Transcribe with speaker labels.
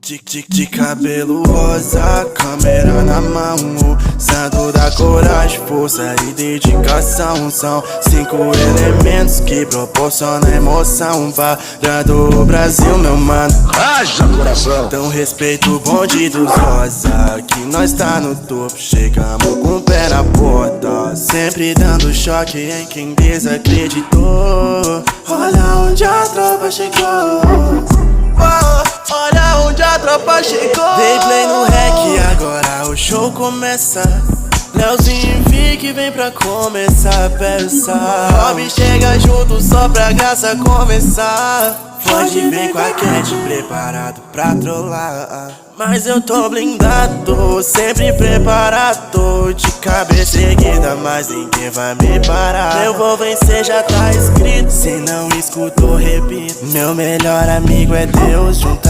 Speaker 1: De cabelo rosa, câmera na mão, o santo da coragem, força e dedicação. São 5 elementos que proporcionam emoção. Parando o Brasil, meu mano,
Speaker 2: Haja coração.
Speaker 1: então respeita o bonde dos rosa, que nós tá no topo, chegamos com o pé na porta, sempre dando choque em quem desacreditou. Olha onde a tropa chegou, olha onde a tropa chegou. Dei play no rec, agora o show começa. Leozinho e Vic vem pra começar a peça. Rob chega junto só pra graça começar. Pode vir com a Cat preparado pra trollar, mas eu tô blindado, sempre preparado. De cabeça erguida, mas ninguém vai me parar. Eu vou vencer, já tá escrito, se não escutou, repito. Meu melhor amigo é Deus, junta